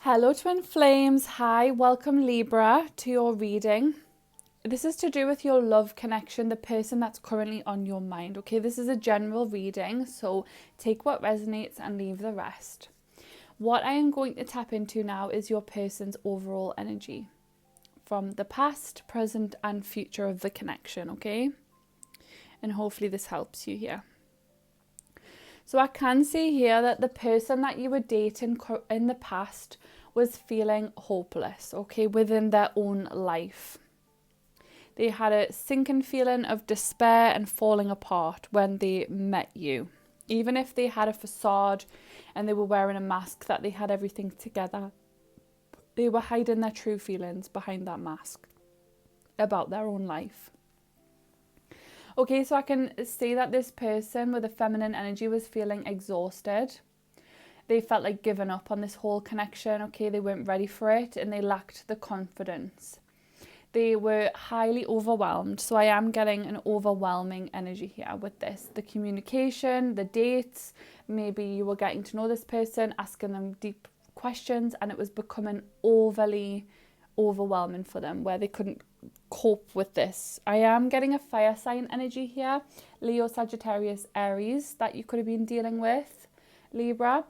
Hello Twin Flames, hi, welcome Libra to your reading. This is to do with your love connection, the person that's currently on your mind, okay? This is a general reading, so take what resonates and leave the rest. What I am going to tap into now is your person's overall energy from the past, present and future of the connection, okay? And hopefully this helps you here. So I can see here that the person that you were dating in the past was feeling hopeless, okay, within their own life. They had a sinking feeling of despair and falling apart when they met you. Even if they had a facade and they were wearing a mask that they had everything together, they were hiding their true feelings behind that mask about their own life. Okay, so I can see that this person with a feminine energy was feeling exhausted. They felt like giving up on this whole connection, okay? They weren't ready for it and they lacked the confidence. They were highly overwhelmed. So I am getting an overwhelming energy here with this. The communication, the dates, maybe you were getting to know this person, asking them deep questions, and it was becoming overly overwhelming for them where they couldn't cope with this. I am getting a fire sign energy here, Leo, Sagittarius, Aries, that you could have been dealing with, Libra.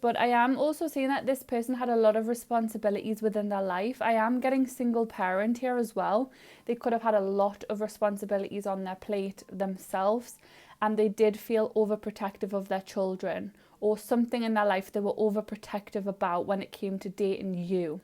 But I am also seeing that this person had a lot of responsibilities within their life. I am getting single parent here as well. They could have had a lot of responsibilities on their plate themselves, and they did feel overprotective of their children, or something in their life they were overprotective about when it came to dating you.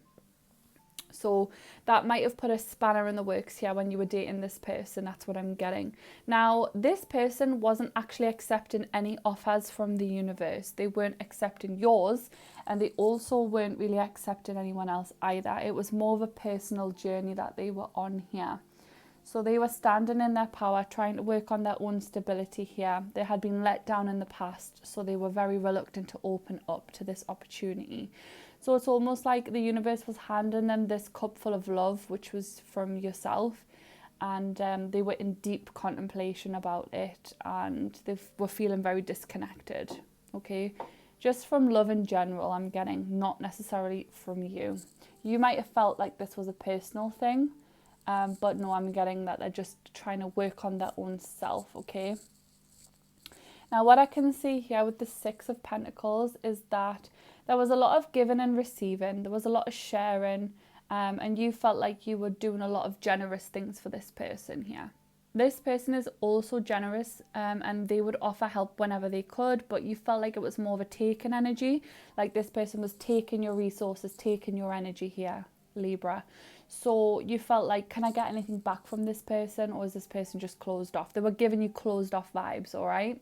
So that might have put a spanner in the works here when you were dating this person. That's what I'm getting. Now, this person wasn't actually accepting any offers from the universe. They weren't accepting yours, and they also weren't really accepting anyone else either. It was more of a personal journey that they were on here. So they were standing in their power, trying to work on their own stability here. They had been let down in the past, so they were very reluctant to open up to this opportunity. So it's almost like the universe was handing them this cup full of love, which was from yourself. And they were in deep contemplation about it, and they were feeling very disconnected, okay? Just from love in general, I'm getting, not necessarily from you. You might have felt like this was a personal thing, but no, I'm getting that they're just trying to work on their own self, okay? Now, what I can see here with the Six of Pentacles is that there was a lot of giving and receiving. There was a lot of sharing, and you felt like you were doing a lot of generous things for this person here. This person is also generous, and they would offer help whenever they could, but you felt like it was more of a taking energy, like this person was taking your resources, taking your energy here, Libra. So you felt like, can I get anything back from this person, or is this person just closed off? They were giving you closed off vibes, all right?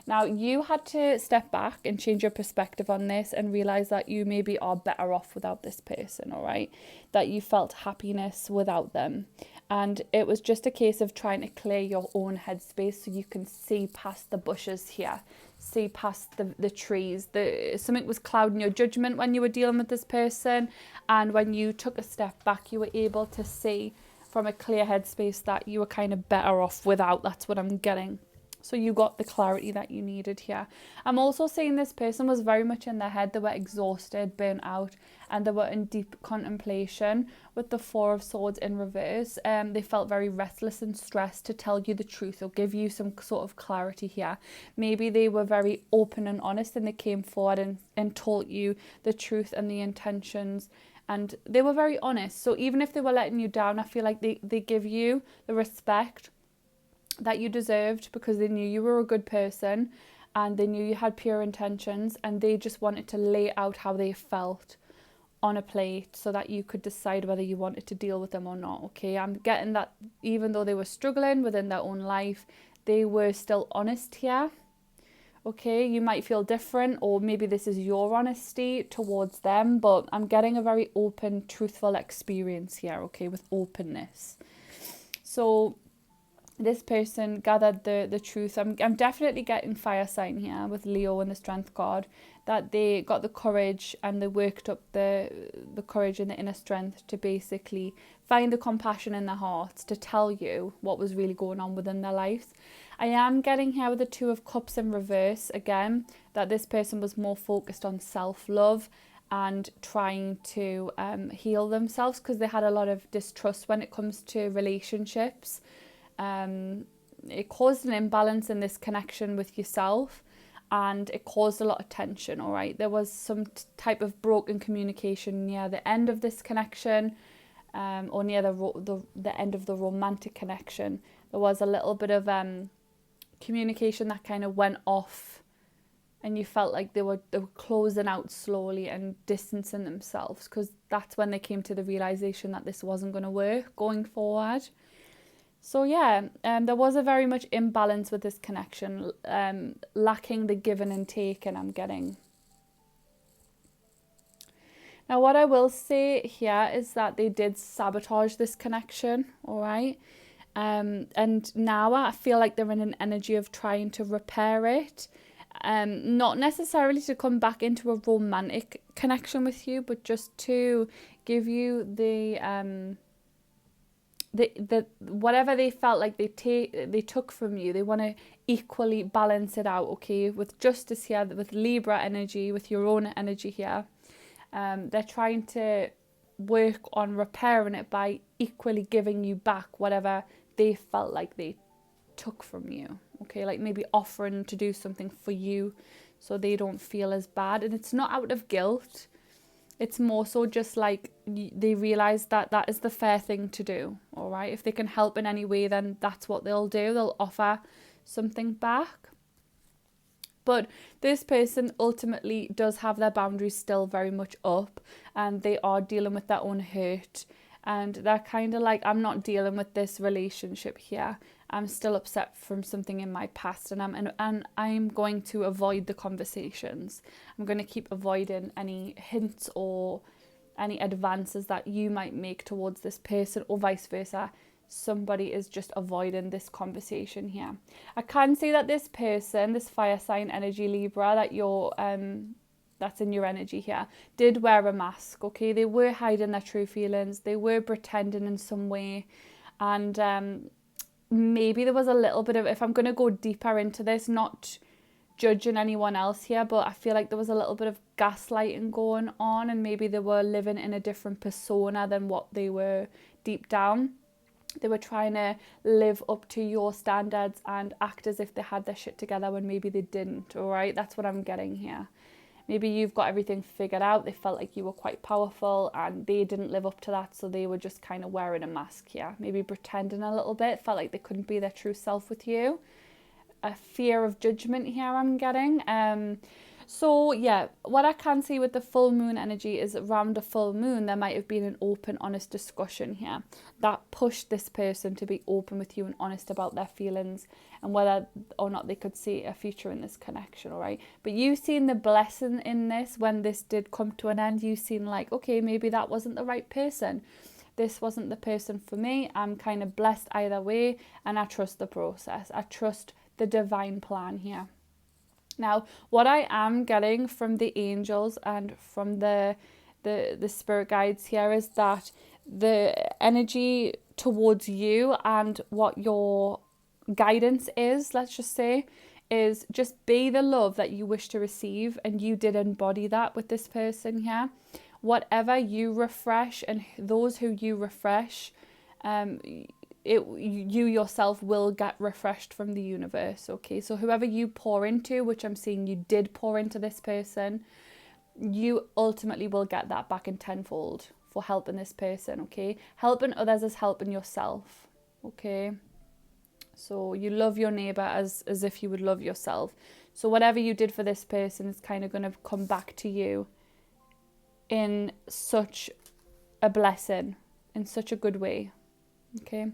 Now, you had to step back and change your perspective on this and realize that you maybe are better off without this person, all right? That you felt happiness without them. And it was just a case of trying to clear your own headspace so you can see past the bushes here, see past the trees. Something was clouding your judgment when you were dealing with this person. And when you took a step back, you were able to see from a clear headspace that you were kind of better off without. That's what I'm getting. So you got the clarity that you needed here. I'm also seeing this person was very much in their head. They were exhausted, burnt out, and they were in deep contemplation with the Four of Swords in reverse. They felt very restless and stressed to tell you the truth or give you some sort of clarity here. Maybe they were very open and honest and they came forward and told you the truth and the intentions. And they were very honest. So even if they were letting you down, I feel like they give you the respect that you deserved because they knew you were a good person and they knew you had pure intentions, and they just wanted to lay out how they felt on a plate so that you could decide whether you wanted to deal with them or not, okay? I'm getting that even though they were struggling within their own life, they were still honest here, okay? You might feel different, or maybe this is your honesty towards them, but I'm getting a very open, truthful experience here, okay, with openness. So this person gathered the truth. I'm definitely getting fire sign here with Leo and the Strength card, that they got the courage and they worked up the courage and the inner strength to basically find the compassion in their hearts to tell you what was really going on within their lives. I am getting here with the Two of Cups in reverse again, that this person was more focused on self-love and trying to heal themselves, because they had a lot of distrust when it comes to relationships. It caused an imbalance in this connection with yourself, and it caused a lot of tension, all right? There was some type of broken communication near the end of this connection, or near the end of the romantic connection. There was a little bit of communication that kind of went off, and you felt like they were closing out slowly and distancing themselves, because that's when they came to the realization that this wasn't going to work going forward. So yeah, there was a very much imbalance with this connection, lacking the giving and taking I'm getting. Now, what I will say here is that they did sabotage this connection, all right? And now I feel like they're in an energy of trying to repair it. Not necessarily to come back into a romantic connection with you, but just to give you the whatever they felt like they took from you. They want to equally balance it out, okay? With justice here, with Libra energy, with your own energy here. They're trying to work on repairing it by equally giving you back whatever they felt like they took from you, okay? Like maybe offering to do something for you so they don't feel as bad. And it's not out of guilt. It's more so just like they realize that that is the fair thing to do, all right? If they can help in any way, then that's what they'll do. They'll offer something back. But this person ultimately does have their boundaries still very much up, and they are dealing with their own hurt. And they're kind of like, I'm not dealing with this relationship here. I'm still upset from something in my past, and I'm going to avoid the conversations. I'm going to keep avoiding any hints or any advances that you might make towards this person, or vice versa. Somebody is just avoiding this conversation here. I can see that this person, this fire sign energy Libra, that you're that's in your energy here, did wear a mask, okay? They were hiding their true feelings. They were pretending in some way. And maybe there was a little bit of, if I'm going to go deeper into this, not judging anyone else here, but I feel like there was a little bit of gaslighting going on, and maybe they were living in a different persona than what they were deep down. They were trying to live up to your standards and act as if they had their shit together when maybe they didn't, all right? That's what I'm getting here. Maybe you've got everything figured out. They felt like you were quite powerful and they didn't live up to that, so they were just kind of wearing a mask here. Maybe pretending a little bit, felt like they couldn't be their true self with you. A fear of judgment here I'm getting. So yeah, what I can see with the full moon energy is around a full moon, there might have been an open, honest discussion here that pushed this person to be open with you and honest about their feelings and whether or not they could see a future in this connection, all right? But you've seen the blessing in this when this did come to an end. You've seen like, okay, maybe that wasn't the right person. This wasn't the person for me. I'm kind of blessed either way, and I trust the process. I trust the divine plan here. Now, what I am getting from the angels and from the spirit guides here is that the energy towards you and what your guidance is, let's just say, is just be the love that you wish to receive, and you did embody that with this person here. Whatever you refresh and those who you refresh, you yourself will get refreshed from the universe, okay? So whoever you pour into, which I'm seeing you did pour into this person, you ultimately will get that back in tenfold for helping this person, okay? Helping others is helping yourself, okay? So you love your neighbour as if you would love yourself. So whatever you did for this person is kind of going to come back to you in such a blessing, in such a good way, okay?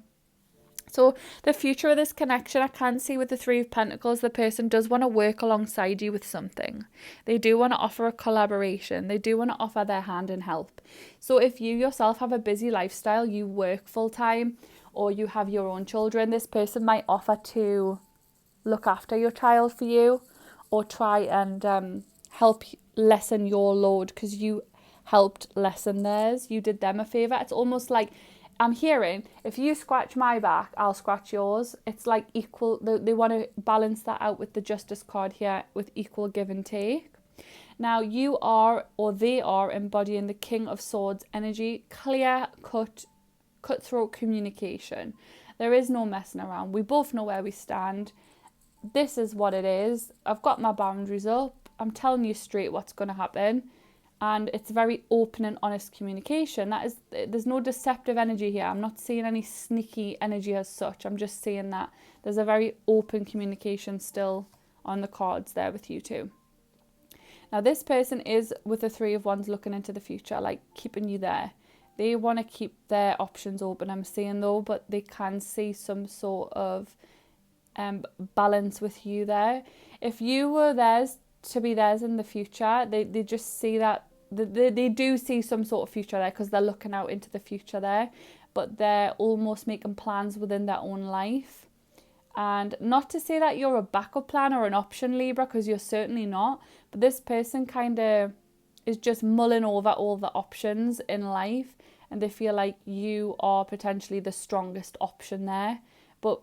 So the future of this connection, I can see with the Three of Pentacles, the person does want to work alongside you with something. They do want to offer a collaboration. They do want to offer their hand and help. So if you yourself have a busy lifestyle, you work full time, or you have your own children, this person might offer to look after your child for you, or try and help lessen your load because you helped lessen theirs. You did them a favour. It's almost like, I'm hearing, if you scratch my back, I'll scratch yours. It's like equal. They want to balance that out with the Justice card here, with equal give and take. Now you are, or they are, embodying the King of Swords energy, clear, cutthroat communication. There is no messing around. We both know where we stand. This is what it is. I've got my boundaries up. I'm telling you straight what's going to happen. And it's very open and honest communication. There's no deceptive energy here. I'm not seeing any sneaky energy as such. I'm just saying that there's a very open communication still on the cards there with you two. Now this person is with the Three of Wands looking into the future, like keeping you there. They want to keep their options open, I'm saying though, but they can see some sort of balance with you there. If you were theirs to be theirs in the future, they just see that, they do see some sort of future there because they're looking out into the future there, but they're almost making plans within their own life. And not to say that you're a backup plan or an option, Libra, because you're certainly not, but this person kind of is just mulling over all the options in life, and they feel like you are potentially the strongest option there, but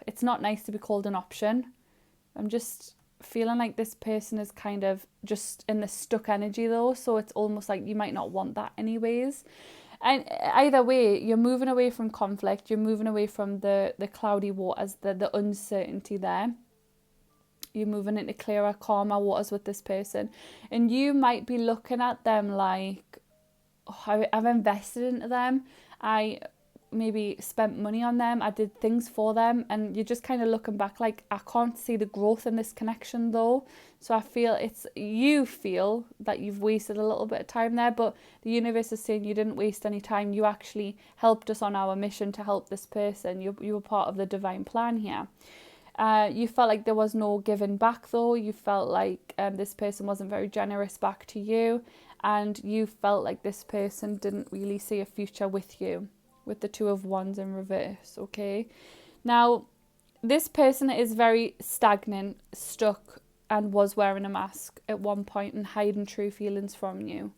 it's not nice to be called an option. I'm just feeling like this person is kind of just in the stuck energy though, so it's almost like you might not want that anyways. And either way, you're moving away from conflict, you're moving away from the cloudy waters, the uncertainty there. You're moving into clearer, calmer waters with this person. And you might be looking at them like, oh, I've invested into them. I maybe spent money on them. I did things for them. And you're just kind of looking back like, I can't see the growth in this connection though. So I feel you feel that you've wasted a little bit of time there, but the universe is saying you didn't waste any time. You actually helped us on our mission to help this person. You were part of the divine plan here. You felt like there was no giving back though. You felt like this person wasn't very generous back to you, and you felt like this person didn't really see a future with you, with the Two of Wands in reverse, okay? Now, this person is very stagnant, stuck, and was wearing a mask at one point and hiding true feelings from you.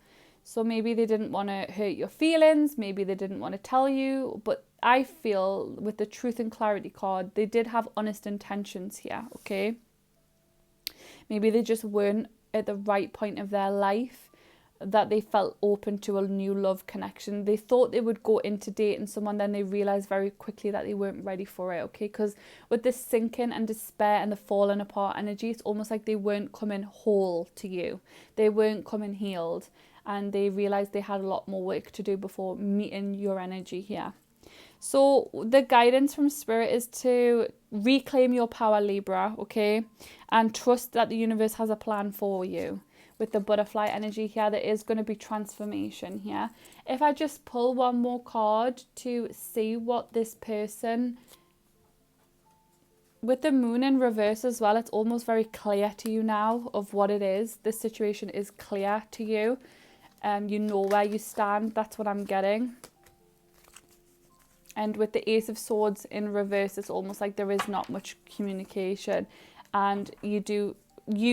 So maybe they didn't want to hurt your feelings, maybe they didn't want to tell you, but I feel with the Truth and Clarity card, they did have honest intentions here, okay? Maybe they just weren't at the right point of their life that they felt open to a new love connection. They thought they would go into dating someone, then they realised very quickly that they weren't ready for it, okay? Because with this sinking and despair and the falling apart energy, it's almost like they weren't coming whole to you. They weren't coming healed, and they realised they had a lot more work to do before meeting your energy here. So the guidance from Spirit is to reclaim your power, Libra, okay? And trust that the universe has a plan for you. With the butterfly energy here, there is going to be transformation here. If I just pull one more card to see what this person, with the moon in reverse as well, it's almost very clear to you now of what it is. This situation is clear to you. You know where you stand. That's what I'm getting. And with the Ace of Swords in reverse, it's almost like there is not much communication, and you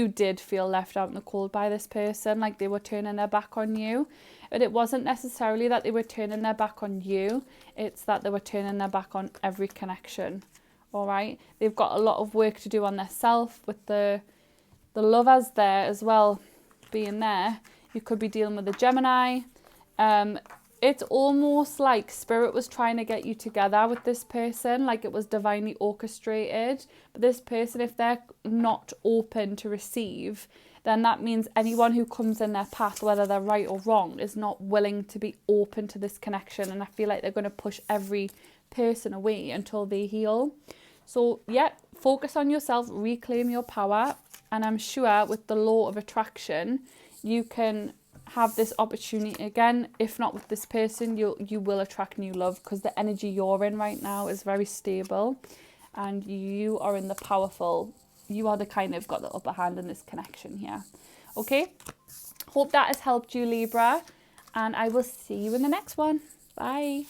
did feel left out in the cold by this person, like they were turning their back on you. But it wasn't necessarily that they were turning their back on you, it's that they were turning their back on every connection. All right, they've got a lot of work to do on their self. With the lovers there as well being there, you could be dealing with a Gemini. It's almost like Spirit was trying to get you together with this person, like it was divinely orchestrated. But this person, if they're not open to receive, then that means anyone who comes in their path, whether they're right or wrong, is not willing to be open to this connection. And I feel like they're going to push every person away until they heal. So yeah, focus on yourself, reclaim your power. And I'm sure with the law of attraction, you can have this opportunity again. If not with this person, you will attract new love, because the energy you're in right now is very stable, and you are in the powerful, you are the kind of got the upper hand in this connection here. Okay, hope that has helped you, Libra, and I will see you in the next one. Bye.